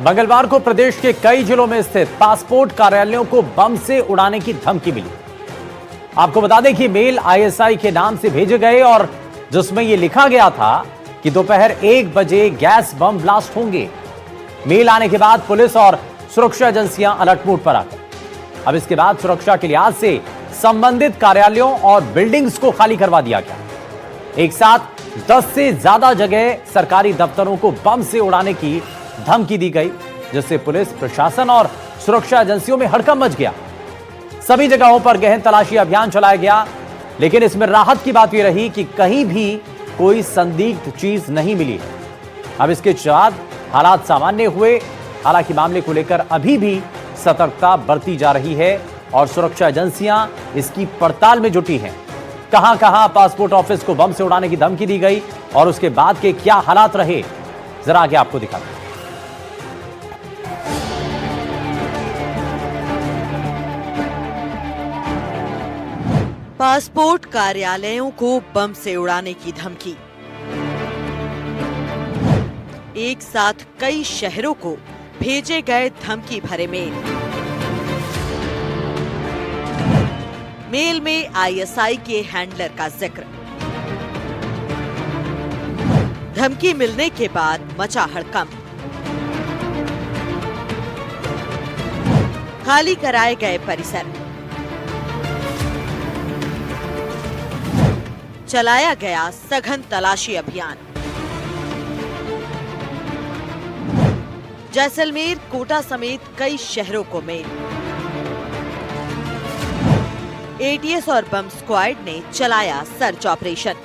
मंगलवार को प्रदेश के कई जिलों में स्थित पासपोर्ट कार्यालयों को बम से उड़ाने की धमकी मिली। आपको बता दें कि मेल आईएसआई के नाम से भेजे गए और जिसमें यह लिखा गया था कि दोपहर 1 बजे गैस बम ब्लास्ट होंगे। मेल आने के बाद पुलिस और सुरक्षा एजेंसियां अलर्ट मोड पर आ गई। अब इसके बाद सुरक्षा के लिहाज से संबंधित कार्यालयों और बिल्डिंग्स को खाली करवा दिया गया। एक साथ 10 से ज्यादा जगह सरकारी दफ्तरों को बम से उड़ाने की धमकी दी गई, जिससे पुलिस प्रशासन और सुरक्षा एजेंसियों में हड़कंप मच गया। सभी जगहों पर गहन तलाशी अभियान चलाया गया, लेकिन इसमें राहत की बात यह रही कि कहीं भी कोई संदिग्ध चीज नहीं मिली है। अब इसके बाद हालात सामान्य हुए। हालांकि मामले को लेकर अभी भी सतर्कता बरती जा रही है और सुरक्षा एजेंसियां इसकी पड़ताल में जुटी हैं। कहां-कहां पासपोर्ट ऑफिस को बम से उड़ाने की धमकी दी गई और उसके बाद के क्या हालात रहे, जरा आगे आपको दिखाते हैं। पासपोर्ट कार्यालयों को बम से उड़ाने की धमकी। एक साथ कई शहरों को भेजे गए धमकी भरे मेल। मेल में आईएसआई के हैंडलर का जिक्र। धमकी मिलने के बाद मचा हड़कंप। खाली कराए गए परिसर। चलाया गया सघन तलाशी अभियान। जैसलमेर, कोटा समेत कई शहरों को मेल। एटीएस और बम स्क्वाड ने चलाया सर्च ऑपरेशन।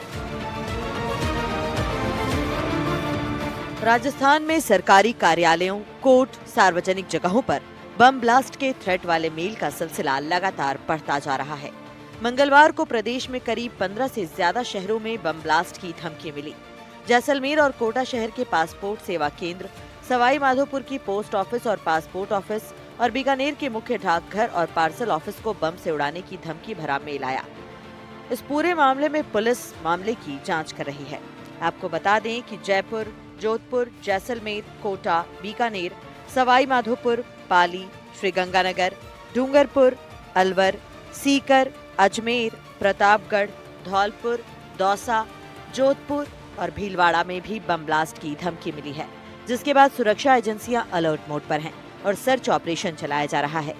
राजस्थान में सरकारी कार्यालयों, कोर्ट, सार्वजनिक जगहों पर बम ब्लास्ट के थ्रेट वाले मेल का सिलसिला लगातार बढ़ता जा रहा है। मंगलवार को प्रदेश में करीब 15 से ज्यादा शहरों में बम ब्लास्ट की धमकी मिली। जैसलमेर और कोटा शहर के पासपोर्ट सेवा केंद्र, सवाई माधोपुर की पोस्ट ऑफिस और पासपोर्ट ऑफिस और बीकानेर के मुख्य डाकघर और पार्सल ऑफिस को बम से उड़ाने की धमकी भरा मेल आया। इस पूरे मामले में पुलिस मामले की जांच कर रही है। आपको बता दें कि जयपुर, जोधपुर, जैसलमेर, कोटा, बीकानेर, सवाई माधोपुर, पाली, श्रीगंगानगर, डूंगरपुर, अलवर, सीकर, अजमेर, प्रतापगढ़, धौलपुर, दौसा, जोधपुर और भीलवाड़ा में भी बम ब्लास्ट की धमकी मिली है, जिसके बाद सुरक्षा एजेंसियां अलर्ट मोड पर हैं और सर्च ऑपरेशन चलाया जा रहा है।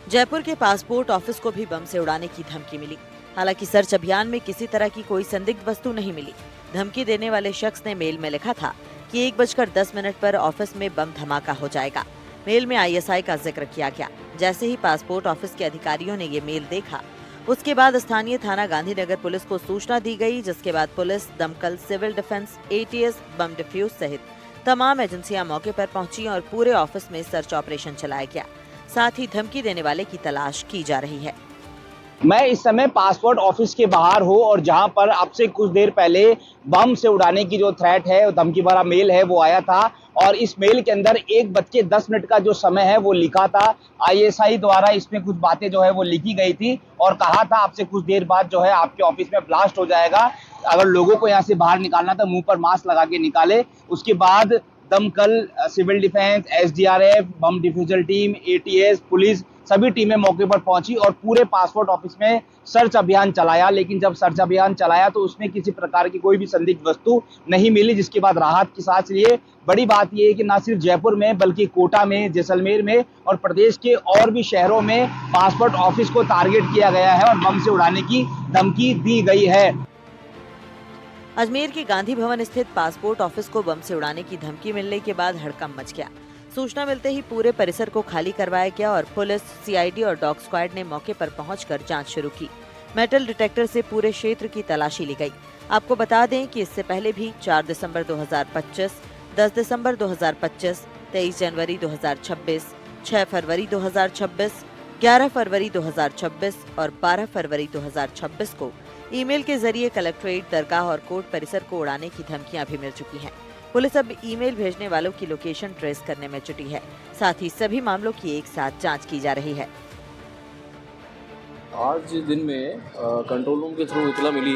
जयपुर के पासपोर्ट ऑफिस को भी बम से उड़ाने की धमकी मिली। हालांकि सर्च अभियान में किसी तरह की कोई संदिग्ध वस्तु नहीं मिली। धमकी देने वाले शख्स ने मेल में लिखा था कि 1:10 पर ऑफिस में बम धमाका हो जाएगा। मेल में आईएसआई का जिक्र किया गया। जैसे ही पासपोर्ट ऑफिस के अधिकारियों ने ये मेल देखा, उसके बाद स्थानीय थाना गांधीनगर पुलिस को सूचना दी गई, जिसके बाद पुलिस, दमकल, सिविल डिफेंस, एटीएस, बम डिफ्यूज सहित तमाम एजेंसियां मौके पर पहुंची और पूरे ऑफिस में सर्च ऑपरेशन चलाया गया। साथ ही धमकी देने वाले की तलाश की जा रही है। मैं इस समय पासपोर्ट ऑफिस के बाहर हूं और जहां पर अब से कुछ देर पहले बम से उड़ाने की जो थ्रेट है, धमकी भरा मेल है, वो आया था और इस मेल के अंदर 1:10 का जो समय है वो लिखा था। आईएसआई द्वारा इसमें कुछ बातें जो है वो लिखी गई थी और कहा था आपसे कुछ देर बाद जो है आपके ऑफिस में ब्लास्ट हो जाएगा। अगर लोगों को यहाँ से बाहर निकालना तो मुंह पर मास्क लगा के निकाले। उसके बाद दमकल, सिविल डिफेंस, एसडीआरएफ, बम डिफ्यूजल टीम, एटीएस, पुलिस सभी टीमें मौके पर पहुंची और पूरे पासपोर्ट ऑफिस में सर्च अभियान चलाया। लेकिन जब सर्च अभियान चलाया तो उसमें किसी प्रकार की कोई भी संदिग्ध वस्तु नहीं मिली, जिसके बाद राहत की सांस लिए। बड़ी बात यह है कि न सिर्फ जयपुर में बल्कि कोटा में, जैसलमेर में और प्रदेश के और भी शहरों में पासपोर्ट ऑफिस को टारगेट किया गया है और बम से उड़ाने की धमकी दी गई है। अजमेर के गांधी भवन स्थित पासपोर्ट ऑफिस को बम से उड़ाने की धमकी मिलने के बाद हड़कंप मच गया। सूचना मिलते ही पूरे परिसर को खाली करवाया गया और पुलिस, सीआईडी और डॉग स्क्वाड ने मौके पर पहुंचकर जांच शुरू की। मेटल डिटेक्टर से पूरे क्षेत्र की तलाशी ली गई। आपको बता दें कि इससे पहले भी 4 दिसंबर 2025, 10 दिसंबर 2025, 23 जनवरी 2026, 6 फरवरी 2026, 11 फरवरी 2026 और 12 फरवरी 2026 को ईमेल के जरिए कलेक्ट्रेट, दरगाह और कोर्ट परिसर को उड़ाने की धमकियां भी मिल चुकी हैं। पुलिस अब ईमेल भेजने वालों की लोकेशन ट्रेस करने में जुटी है। साथ ही सभी मामलों की एक साथ जांच की जा रही है। आज दिन में कंट्रोल रूम के थ्रू इतला मिली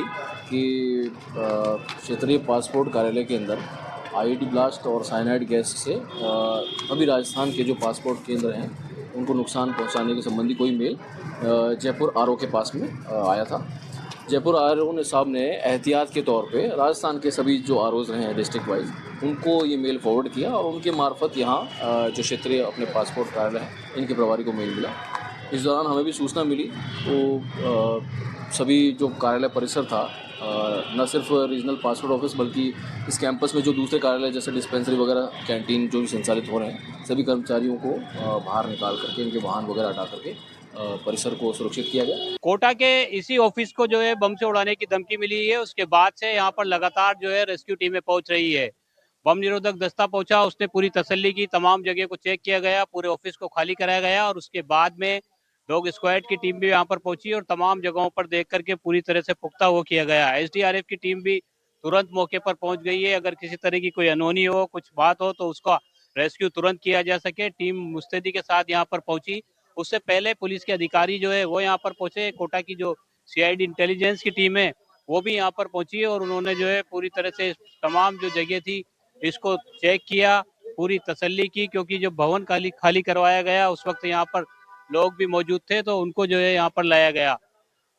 कि क्षेत्रीय पासपोर्ट कार्यालय के अंदर आईईडी ब्लास्ट और साइनाइड गैस से अभी राजस्थान के जो पासपोर्ट केंद्र हैं उनको नुकसान पहुंचाने के संबंधी कोई मेल जयपुर आरओ के पास में आया था। जयपुर आरओ ने साहब ने एहतियात के तौर पे राजस्थान के सभी जो आरओज रहे हैं डिस्ट्रिक्ट वाइज उनको ये मेल फॉरवर्ड किया और उनके मार्फत यहाँ जो क्षेत्रीय अपने पासपोर्ट कार्यालय हैं इनके प्रभारी को मेल मिला। इस दौरान हमें भी सूचना मिली तो सभी जो कार्यालय परिसर था न सिर्फ रीजनल पासपोर्ट ऑफिस बल्कि इस कैंपस में जो दूसरे कार्यालय जैसे डिस्पेंसरी वगैरह कैंटीन जो भी संचालित हो रहे हैं सभी कर्मचारियों को बाहर निकाल करके इनके वाहन वगैरह हटा करके परिसर को सुरक्षित किया गया। कोटा के इसी ऑफिस को जो है बम से उड़ाने की धमकी मिली है, उसके बाद से यहाँ पर लगातार जो है रेस्क्यू टीमें पहुंच रही है। बम निरोधक दस्ता पहुंचा, उसने पूरी तसल्ली की, तमाम जगह को चेक किया गया, पूरे ऑफिस को खाली कराया गया और उसके बाद में डॉग स्क्वाड की टीम भी यहाँ पर पहुंची और तमाम जगहों पर देख करके पूरी तरह से पुख्ता वो किया गया। एसडीआरएफ की टीम भी तुरंत मौके पर पहुंच गई है। अगर किसी तरह की कोई अनहोनी हो, कुछ बात हो तो उसका रेस्क्यू तुरंत किया जा सके। टीम मुस्तैदी के साथ यहाँ पर पहुंची। उससे पहले पुलिस के अधिकारी जो है वो यहाँ पर पहुंचे। कोटा की जो सीआईडी इंटेलिजेंस की टीम है वो भी यहाँ पर पहुंची है और उन्होंने जो है पूरी तरह से तमाम जो जगह थी इसको चेक किया, पूरी तसल्ली की, क्योंकि जो भवन खाली करवाया गया उस वक्त यहाँ पर लोग भी मौजूद थे तो उनको जो है यहाँ पर लाया गया।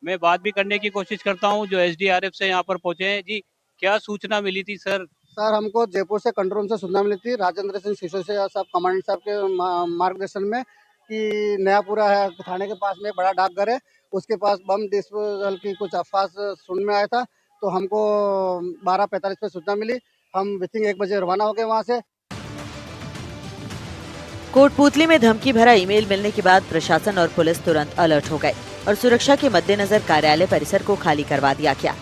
मैं बात भी करने की कोशिश करता हूँ जो एसडीआरएफ से यहाँ पर पहुंचे हैं। जी, क्या सूचना मिली थी सर? सर, हमको जयपुर से कंट्रोल रूम से सूचना मिली थी राजेंद्र सिंह सिसोदिया साहब कमांडेंट साहब के मार्गदर्शन में कि नयापुरा है थाने के पास में एक बड़ा डाकघर है, उसके पास बम डिस्पोजल की कुछ अफवाह सुनने में आया था। तो हमको 12:45 पे सूचना मिली। हम विथिंग 1 बजे रवाना हो गए वहाँ से। कोटपूतली में धमकी भरा ईमेल मिलने के बाद प्रशासन और पुलिस तुरंत अलर्ट हो गए और सुरक्षा के मद्देनजर कार्यालय परिसर को खाली करवा दिया गया।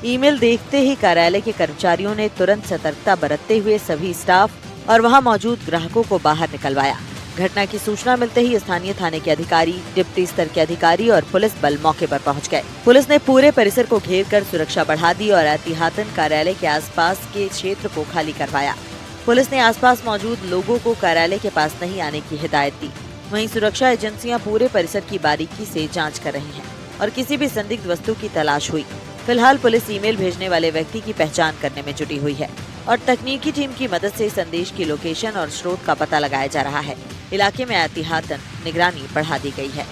ईमेल देखते ही कार्यालय के कर्मचारियों ने तुरंत सतर्कता बरतते हुए सभी स्टाफ और वहां मौजूद ग्राहकों को बाहर निकलवाया। घटना की सूचना मिलते ही स्थानीय थाने के अधिकारी, डिप्टी स्तर के अधिकारी और पुलिस बल मौके पर पहुंच गए। पुलिस ने पूरे परिसर को घेर कर सुरक्षा बढ़ा दी और एहतियातन कार्यालय के आसपास के क्षेत्र को खाली करवाया। पुलिस ने आसपास मौजूद लोगों को कार्यालय के पास नहीं आने की हिदायत दी। वहीं सुरक्षा एजेंसियां पूरे परिसर की बारीकी से जांच कर रही हैं और किसी भी संदिग्ध वस्तु की तलाश हुई। फिलहाल पुलिस ईमेल भेजने वाले व्यक्ति की पहचान करने में जुटी हुई है और तकनीकी टीम की मदद से संदेश की लोकेशन और स्रोत का पता लगाया जा रहा है। इलाके में एहतियातन निगरानी बढ़ा दी गई है।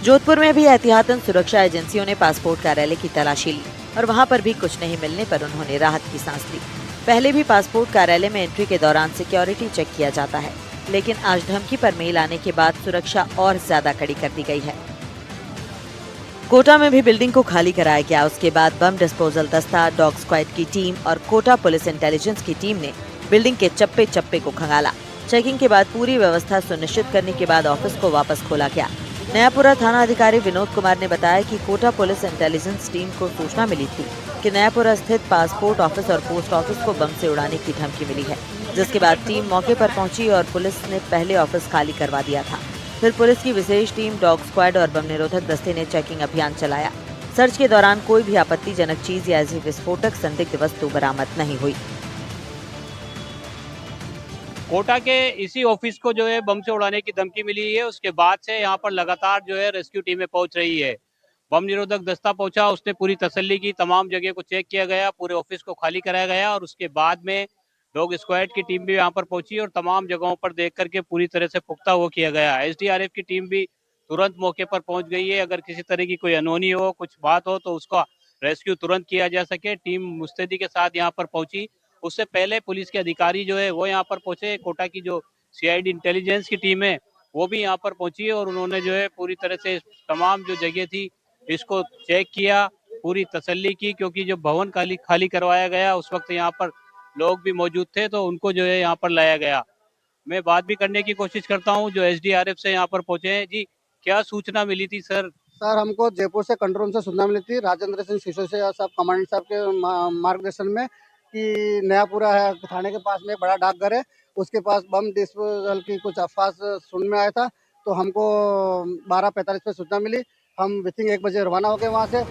जोधपुर में भी एहतियातन सुरक्षा एजेंसियों ने पासपोर्ट कार्यालय की तलाशी ली और वहां पर भी कुछ नहीं मिलने पर उन्होंने राहत की सांस ली। पहले भी पासपोर्ट कार्यालय में एंट्री के दौरान सिक्योरिटी चेक किया जाता है, लेकिन आज धमकी पर मेल आने के बाद सुरक्षा और ज्यादा कड़ी कर दी गई है। कोटा में भी बिल्डिंग को खाली कराया गया। उसके बाद बम डिस्पोजल दस्ता, डॉग स्क्वाड की टीम और कोटा पुलिस इंटेलिजेंस की टीम ने बिल्डिंग के चप्पे चप्पे को खंगाला। चेकिंग के बाद पूरी व्यवस्था सुनिश्चित करने के बाद ऑफिस को वापस खोला गया। नयापुरा थाना अधिकारी विनोद कुमार ने बताया कि कोटा पुलिस इंटेलिजेंस टीम को सूचना मिली थी कि नयापुरा स्थित पासपोर्ट ऑफिस और पोस्ट ऑफिस को बम से उड़ाने की धमकी मिली है, जिसके बाद टीम मौके पर पहुंची और पुलिस ने पहले ऑफिस खाली करवा दिया था। फिर पुलिस की विशेष टीम, डॉग स्क्वाड और बम निरोधक दस्ते ने चेकिंग अभियान चलाया। सर्च के दौरान कोई भी आपत्तिजनक चीज या ऐसी विस्फोटक संदिग्ध वस्तु बरामद नहीं हुई। कोटा के इसी ऑफिस को जो है बम से उड़ाने की धमकी मिली है, उसके बाद से यहाँ पर लगातार जो है रेस्क्यू टीमें पहुंच रही है। बम निरोधक दस्ता पहुंचा, उसने पूरी तसल्ली की, तमाम जगह को चेक किया गया, पूरे ऑफिस को खाली कराया गया और उसके बाद में डॉग स्क्वाड की टीम भी यहाँ पर पहुंची और तमाम जगहों पर देख करके पूरी तरह से पुख्ता वो किया गया। एसडीआरएफ की टीम भी तुरंत मौके पर पहुंच गई है। अगर किसी तरह की कोई अनहोनी हो, कुछ बात हो तो उसका रेस्क्यू तुरंत किया जा सके। टीम मुस्तैदी के साथ यहाँ पर पहुंची। उससे पहले पुलिस के अधिकारी जो है वो यहाँ पर पहुंचे। कोटा की जो सीआईडी इंटेलिजेंस की टीम है वो भी यहाँ पर पहुंची है और उन्होंने जो है पूरी तरह से तमाम जो जगह थी इसको चेक किया, पूरी तसल्ली की, क्योंकि जो भवन खाली करवाया गया उस वक्त यहाँ पर लोग भी मौजूद थे तो उनको जो है यहाँ पर लाया गया। मैं बात भी करने की कोशिश करता हूँ जो एसडीआरएफ से यहाँ पर पहुंचे हैं। जी, क्या सूचना मिली थी सर? सर, हमको जयपुर से कंट्रोल रूम से सूचना मिली थी राजेंद्र सिंह सिसोदिया साहब कमांडेंट साहब के मार्गदर्शन में कि नयापुरा है थाने के पास में एक बड़ा डाकघर है, उसके पास बम डिस्पोजल की कुछ अफवाह सुनने में आया था। तो हमको 12:45 पे सूचना मिली। हम विथिंग 1 बजे रवाना हो गए वहाँ से।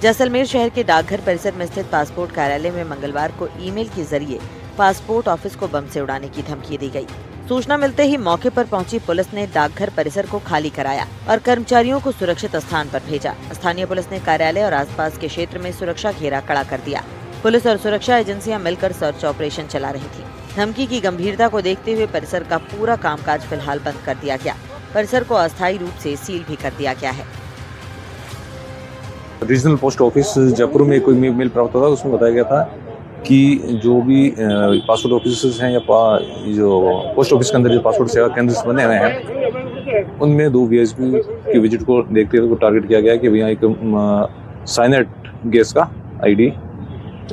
जैसलमेर शहर के डाकघर परिसर में स्थित पासपोर्ट कार्यालय में मंगलवार को ईमेल के जरिए पासपोर्ट ऑफिस को बम से उड़ाने की धमकी दी गई। सूचना मिलते ही मौके पर पहुंची पुलिस ने डाकघर परिसर को खाली कराया और कर्मचारियों को सुरक्षित स्थान पर भेजा। स्थानीय पुलिस ने कार्यालय और आसपास के क्षेत्र में सुरक्षा घेरा कड़ा कर दिया। पुलिस और सुरक्षा एजेंसियां मिलकर सर्च ऑपरेशन चला रही थी। धमकी की गंभीरता को देखते हुए परिसर का पूरा कामकाज फिलहाल बंद कर दिया गया। परिसर को अस्थायी रूप से सील भी कर दिया गया है। रीजनल पोस्ट ऑफिस जयपुर में कोई मेल प्राप्त हुआ, उसमें बताया गया था कि जो भी पासपोर्ट ऑफिस हैं या जो पोस्ट ऑफिस के अंदर जो पासपोर्ट सेवा केंद्र बने हुए हैं, उनमें 2 वीआईपी की विजिट को देखते हुए टारगेट किया गया है कि भैया एक साइनेट गैस का आईडी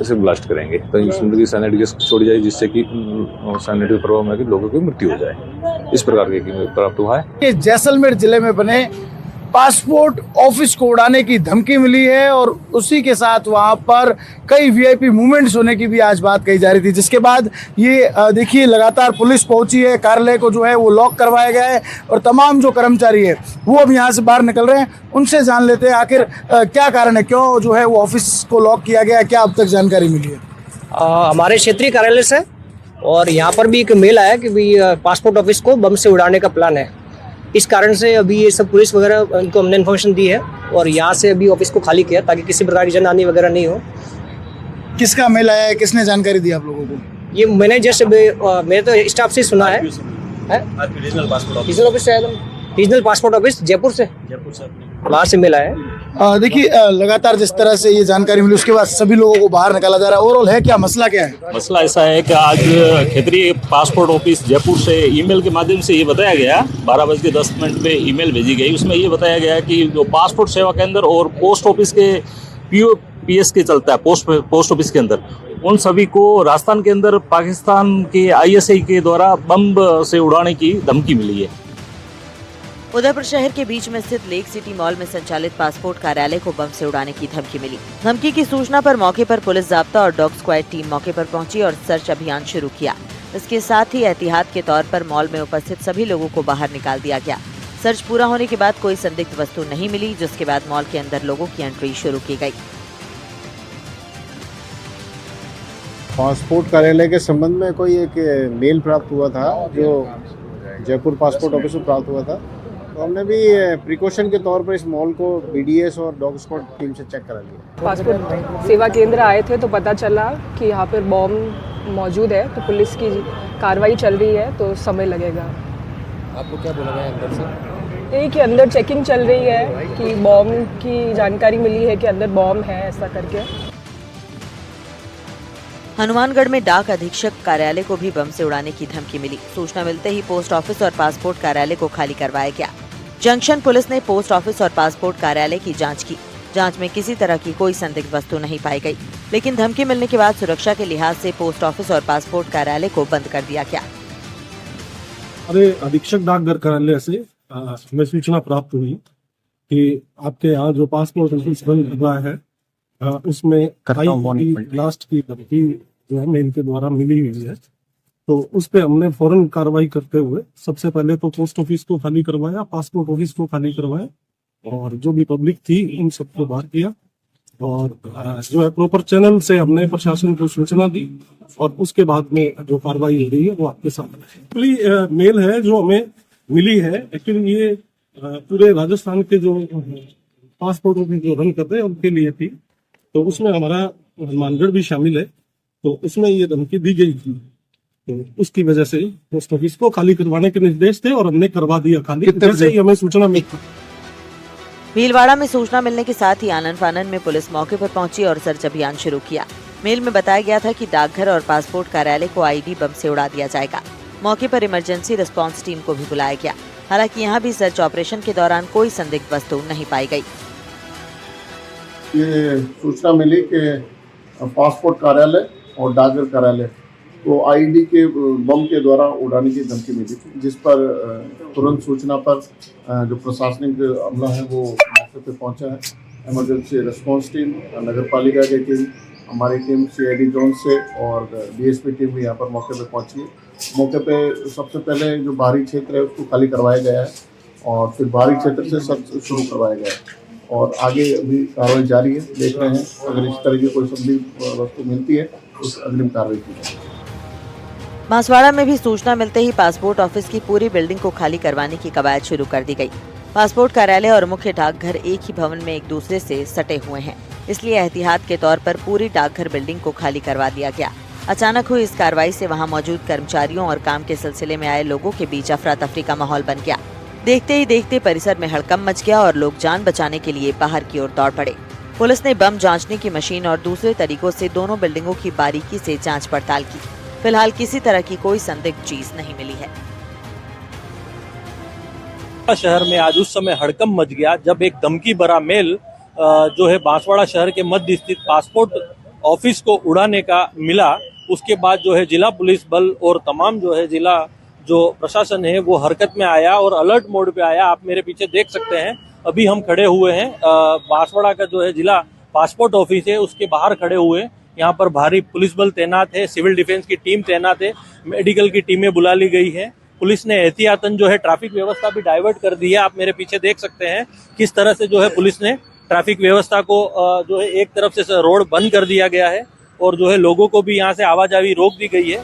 इसे ब्लास्ट करेंगे, तो इसमें साइनेट गैस छोड़ी जाए जिससे कि साइनेट के प्रभाव में लोगों की मृत्यु हो जाए। इस प्रकार के प्राप्त हुआ है। जैसलमेर जिले में बने पासपोर्ट ऑफिस को उड़ाने की धमकी मिली है और उसी के साथ वहां पर कई वीआईपी मूवमेंट्स होने की भी आज बात कही जा रही थी, जिसके बाद ये देखिए लगातार पुलिस पहुंची है, कार्यालय को जो है वो लॉक करवाया गया है और तमाम जो कर्मचारी है वो अब यहाँ से बाहर निकल रहे हैं। उनसे जान लेते हैं आखिर क्या कारण है, क्यों जो है वो ऑफिस को लॉक किया गया है, क्या अब तक जानकारी मिली है। हमारे क्षेत्रीय कार्यालय से और यहाँ पर भी एक मेल आया कि भाई पासपोर्ट ऑफिस को बम से उड़ाने का प्लान है। इस कारण से अभी ये सब पुलिस वगैरह इनको हमने इन्फॉर्मेशन दी है और यहाँ से अभी ऑफिस को खाली किया ताकि किसी प्रकार की जनहानि वगैरह नहीं हो। किसका मेल आया है, किसने जानकारी दी आप लोगों को? ये मैंने जैसे मेरे तो स्टाफ से सुना है। रीजनल ऑफिस से, रीजनल पासपोर्ट ऑफिस जयपुर से वहाँ से मिला है। देखिए लगातार जिस तरह से ये जानकारी मिली उसके बाद सभी लोगों को बाहर निकाला जा रहा है। ओवरऑल है क्या मसला, क्या है मसला? ऐसा है कि आज क्षेत्रीय पासपोर्ट ऑफिस जयपुर से ईमेल के माध्यम से ये बताया गया, 12:10 पे ईमेल भेजी गई, उसमें ये बताया गया कि जो पासपोर्ट सेवा केंद्र और पोस्ट ऑफिस के POPS के चलता है पोस्ट ऑफिस के अंदर, उन सभी को राजस्थान के अंदर पाकिस्तान के ISI के द्वारा बम से उड़ाने की धमकी मिली है। उदयपुर शहर के बीच में स्थित लेक सिटी मॉल में संचालित पासपोर्ट कार्यालय को बम से उड़ाने की धमकी मिली। धमकी की सूचना पर मौके पर पुलिस जाब्ता और डॉग स्क्वाड टीम मौके पर पहुंची और सर्च अभियान शुरू किया। इसके साथ ही एहतियात के तौर पर मॉल में उपस्थित सभी लोगों को बाहर निकाल दिया गया। सर्च पूरा होने के बाद कोई संदिग्ध वस्तु नहीं मिली, जिसके बाद मॉल के अंदर लोगों की एंट्री शुरू की गई। पासपोर्ट कार्यालय के संबंध में कोई एक मेल प्राप्त हुआ था जो जयपुर पासपोर्ट ऑफिस में प्राप्त हुआ था, तो हमने भी प्रिकॉशन के तौर पर इस मॉल को BDS और डॉग स्क्वाड टीम से चेक करा लिया। पासपोर्ट सेवा केंद्र आए थे तो पता चला कि यहाँ पर बॉम्ब मौजूद है, तो पुलिस की कार्रवाई चल रही है, तो समय लगेगा। आपको क्या बोला गया अंदर से? यही कि अंदर चेकिंग चल रही है कि बॉम्ब की जानकारी मिली है कि अंदर बॉम्ब है, ऐसा करके। हनुमानगढ़ में डाक अधीक्षक कार्यालय को भी बम से उड़ाने की धमकी मिली। सूचना मिलते ही पोस्ट ऑफिस और पासपोर्ट कार्यालय को खाली करवाया गया। जंक्शन पुलिस ने पोस्ट ऑफिस और पासपोर्ट कार्यालय की जांच की। जांच में किसी तरह की कोई संदिग्ध वस्तु नहीं पाई गई, लेकिन धमकी मिलने के बाद सुरक्षा के लिहाज से पोस्ट ऑफिस और पासपोर्ट कार्यालय को बंद कर दिया गया। अरे अधीक्षक डाकघर कार्यालय से हमें सूचना प्राप्त हुई कि आपके यहाँ जो पासपोर्ट ऑफिस बंद हुआ है उसमें लास्ट की धमकी जो है मेल के द्वारा मिली हुई है, तो उस पे हमने फौरन कार्रवाई करते हुए सबसे पहले तो पोस्ट ऑफिस को खाली करवाया, पासपोर्ट ऑफिस को खाली करवाया और जो भी पब्लिक थी उन सबको बाहर किया और जो है प्रॉपर चैनल से हमने प्रशासन को सूचना दी और उसके बाद में जो कार्रवाई हो रही है वो आपके सामने मेल है जो हमें मिली है। एक्चुअली ये पूरे राजस्थान के जो पासपोर्ट ऑफिस जो रन करते हैं उनके लिए थी, तो उसमें हमारा हनुमानगढ़ भी शामिल है, तो उसमें ये धमकी दी गई थी, तो उसकी वजह से पोस्ट ऑफिस को खाली करवाने के निर्देश थे और हमने करवा दिया खाली, जैसे ही हमें सूचना मिली। भीलवाड़ा में सूचना मिलने के साथ ही आनन फानन में पुलिस मौके पर पहुंची और सर्च अभियान शुरू किया। मेल में बताया गया था कि डाकघर और पासपोर्ट कार्यालय को आईडी बम से उड़ा दिया जाएगा। मौके पर इमरजेंसी रिस्पांस टीम को भी बुलाया गया। हालांकि यहां भी सर्च ऑपरेशन के दौरान कोई संदिग्ध वस्तु नहीं पाई गई। ये सूचना मिली कि पासपोर्ट कार्यालय और डाकघर कार्यालय को आईडी के बम के द्वारा उड़ाने की धमकी मिली थी, जिस पर तुरंत सूचना पर जो प्रशासनिक अमला है वो मौके पे पहुंचा है। इमरजेंसी रिस्पांस टीम, नगर पालिका की टीम, हमारी टीम CID जोन से और DSP टीम भी यहाँ पर मौके पे पहुंची है। मौके पे सबसे पहले जो बाहरी क्षेत्र है उसको खाली करवाया गया है और फिर बाहरी क्षेत्र से सर्च शुरू करवाया गया है और आगे अभी कार्रवाई जारी है। देख रहे हैं अगर इस तरह की कोई संदिग्ध वस्तु मिलती है उस अग्रिम कार्रवाई की जाएगी। बांसवाड़ा में भी सूचना मिलते ही पासपोर्ट ऑफिस की पूरी बिल्डिंग को खाली करवाने की कवायद शुरू कर दी गई। पासपोर्ट कार्यालय और मुख्य डाकघर एक ही भवन में एक दूसरे से सटे हुए हैं। इसलिए एहतियात के तौर पर पूरी डाकघर बिल्डिंग को खाली करवा दिया गया। अचानक हुई इस कार्रवाई से वहां मौजूद कर्मचारियों और काम के सिलसिले में आए लोगों के बीच अफरा तफरी का माहौल बन गया। देखते ही देखते परिसर में हड़कंप मच गया और लोग जान बचाने के लिए बाहर की ओर दौड़ पड़े। पुलिस ने बम जांचने की मशीन और दूसरे तरीकों से दोनों बिल्डिंगों की बारीकी से जांच पड़ताल की। फिलहाल किसी तरह की कोई संदिग्ध चीज नहीं मिली है। शहर में आज उस समय हड़कंप मच गया जब एक धमकी भरा मेल जो है बांसवाड़ा शहर के मध्य स्थित पासपोर्ट ऑफिस को उड़ाने का मिला। उसके बाद जो है जिला पुलिस बल और तमाम जो है जिला जो प्रशासन है वो हरकत में आया और अलर्ट मोड पे आया। आप मेरे पीछे देख सकते हैं, अभी हम खड़े हुए हैं बांसवाड़ा का जो है जिला पासपोर्ट ऑफिस है उसके बाहर खड़े हुए हैं। यहाँ पर भारी पुलिस बल तैनात है, सिविल डिफेंस की टीम तैनात है, मेडिकल की टीमें बुला ली गई है। पुलिस ने एहतियातन जो है ट्रैफिक व्यवस्था भी डाइवर्ट कर दी है। आप मेरे पीछे देख सकते हैं किस तरह से जो है पुलिस ने ट्रैफिक व्यवस्था को जो है एक तरफ से रोड बंद कर दिया गया है और जो है लोगों को भी यहाँ से आवाजाही रोक दी गई है।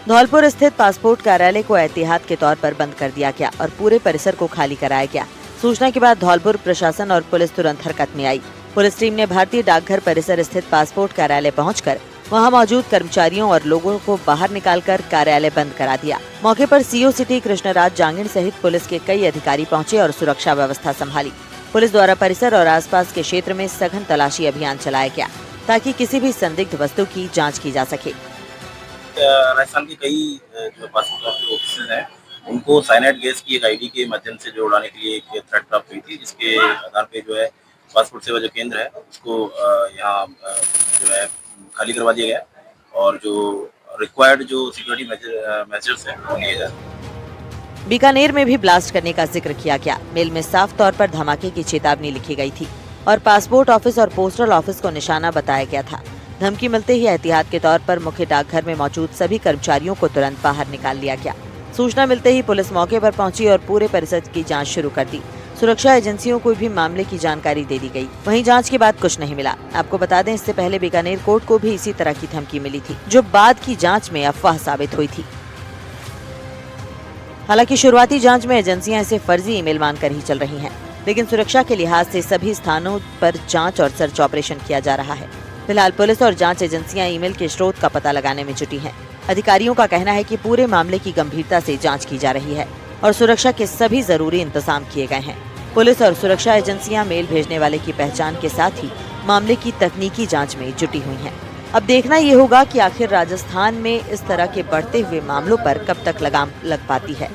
धौलपुर स्थित पासपोर्ट कार्यालय को एहतियात के तौर पर बंद कर दिया गया और पूरे परिसर को खाली कराया गया। सूचना के बाद धौलपुर प्रशासन और पुलिस तुरंत हरकत में आई। पुलिस टीम ने भारतीय डाकघर परिसर स्थित पासपोर्ट कार्यालय पहुंचकर वहां मौजूद कर्मचारियों और लोगों को बाहर निकालकर कार्यालय बंद करा दिया। मौके पर सीओ सिटी कृष्णराज जांगिड़ सहित पुलिस के कई अधिकारी पहुंचे और सुरक्षा व्यवस्था संभाली। पुलिस द्वारा परिसर और आसपास के क्षेत्र में सघन तलाशी अभियान चलाया गया ताकि किसी भी संदिग्ध वस्तु की जाँच की जा सके। राजस्थान के कई जो पासपोर्ट ऑफिस हैं उनको साइनाइड गैस की एक आईडी के माध्यम से जो उड़ाने के लिए एक थ्रेट प्राप्त हुई थी, जिसके आधार पे जो है पासपोर्ट सेवा जो केंद्र है उसको यहाँ जो है खाली करवा दिया गया और जो रिक्वायर्ड जो सिक्योरिटी मेजर्स हैं वो लिए गए। बीकानेर में भी ब्लास्ट करने का जिक्र किया गया। मेल में साफ तौर पर धमाके की चेतावनी लिखी गई थी और पासपोर्ट ऑफिस और पोस्टल ऑफिस को निशाना बताया गया था। धमकी मिलते ही एहतियात के तौर पर मुख्य डाकघर में मौजूद सभी कर्मचारियों को तुरंत बाहर निकाल लिया गया। सूचना मिलते ही पुलिस मौके पर पहुंची और पूरे परिसर की जांच शुरू कर दी। सुरक्षा एजेंसियों को भी मामले की जानकारी दे दी गई। वहीं जांच के बाद कुछ नहीं मिला। आपको बता दें, इससे पहले बीकानेर कोर्ट को भी इसी तरह की धमकी मिली थी, जो बाद की जांच में अफवाह साबित हुई थी। हालांकि शुरुआती जांच में एजेंसियां इसे फर्जी ईमेल मानकर ही चल रही हैं, लेकिन सुरक्षा के लिहाज से सभी स्थानों पर जांच और सर्च ऑपरेशन किया जा रहा है। फिलहाल पुलिस और जांच एजेंसियां ईमेल के स्रोत का पता लगाने में जुटी हैं। अधिकारियों का कहना है कि पूरे मामले की गंभीरता से जांच की जा रही है और सुरक्षा के सभी जरूरी इंतजाम किए गए हैं। पुलिस और सुरक्षा एजेंसियां मेल भेजने वाले की पहचान के साथ ही मामले की तकनीकी जांच में जुटी हुई हैं। अब देखना ये होगा कि आखिर राजस्थान में इस तरह के बढ़ते हुए मामलों पर कब तक लगाम लग पाती है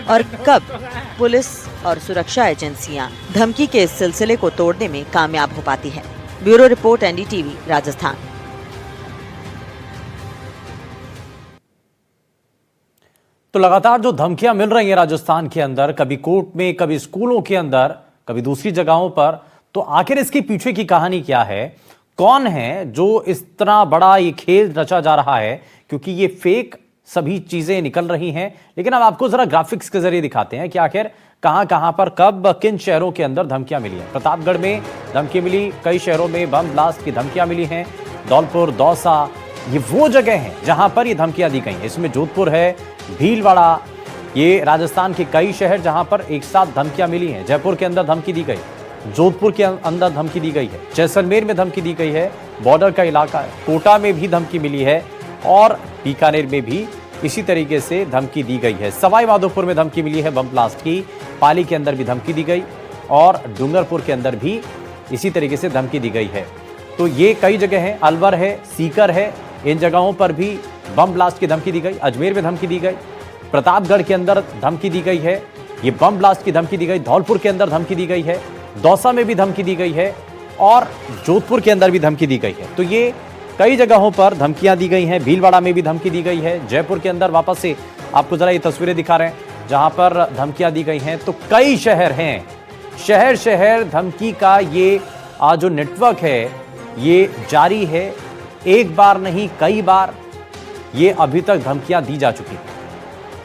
और कब पुलिस और सुरक्षा एजेंसियां धमकी के इस सिलसिले को तोड़ने में कामयाब हो पाती है। Bureau report, NDTV, Rajasthan. तो लगातार जो धमकियां मिल रही हैं राजस्थान के अंदर, कभी कोर्ट में, कभी स्कूलों के अंदर, कभी दूसरी जगहों पर, तो आखिर इसके पीछे की कहानी क्या है? कौन है जो इस तरह बड़ा ये खेल रचा जा रहा है? क्योंकि ये फेक सभी चीजें निकल रही हैं। लेकिन अब आपको जरा ग्राफिक्स के जरिए दिखाते हैं कि आखिर कहां पर कब किन शहरों के अंदर धमकियां मिली हैं। प्रतापगढ़ में धमकी मिली, कई शहरों में बम ब्लास्ट की धमकियां मिली हैं। धौलपुर, दौसा, ये वो जगह हैं जहां पर ये धमकियां दी गई हैं। इसमें जोधपुर है, भीलवाड़ा, ये राजस्थान के कई शहर जहां पर एक साथ धमकियां मिली हैं। जयपुर के अंदर धमकी दी गई, जोधपुर के अंदर धमकी दी गई है, जैसलमेर में धमकी दी गई है, बॉर्डर का इलाका है, कोटा में भी धमकी मिली है और बीकानेर में भी इसी तरीके से धमकी दी गई है। सवाई माधोपुर में धमकी मिली है बम ब्लास्ट की, पाली के अंदर भी धमकी दी गई और डूंगरपुर के अंदर भी इसी तरीके से धमकी दी गई है। तो ये कई जगह हैं, अलवर है, सीकर है, इन जगहों पर भी बम ब्लास्ट की धमकी दी गई। अजमेर में धमकी दी गई, प्रतापगढ़ के अंदर धमकी दी गई है, ये बम ब्लास्ट की धमकी दी गई। धौलपुर के अंदर धमकी दी गई है, दौसा में भी धमकी दी गई है और जोधपुर के अंदर भी धमकी दी गई है। तो ये कई जगहों पर धमकियां दी गई हैं। भीलवाड़ा में भी धमकी दी गई है। जयपुर के अंदर वापस से आपको जरा ये तस्वीरें दिखा रहे हैं जहां पर धमकियां दी गई हैं। तो कई शहर हैं, शहर शहर धमकी का ये जो नेटवर्क है ये जारी है। एक बार नहीं, कई बार ये अभी तक धमकियां दी जा चुकी हैं।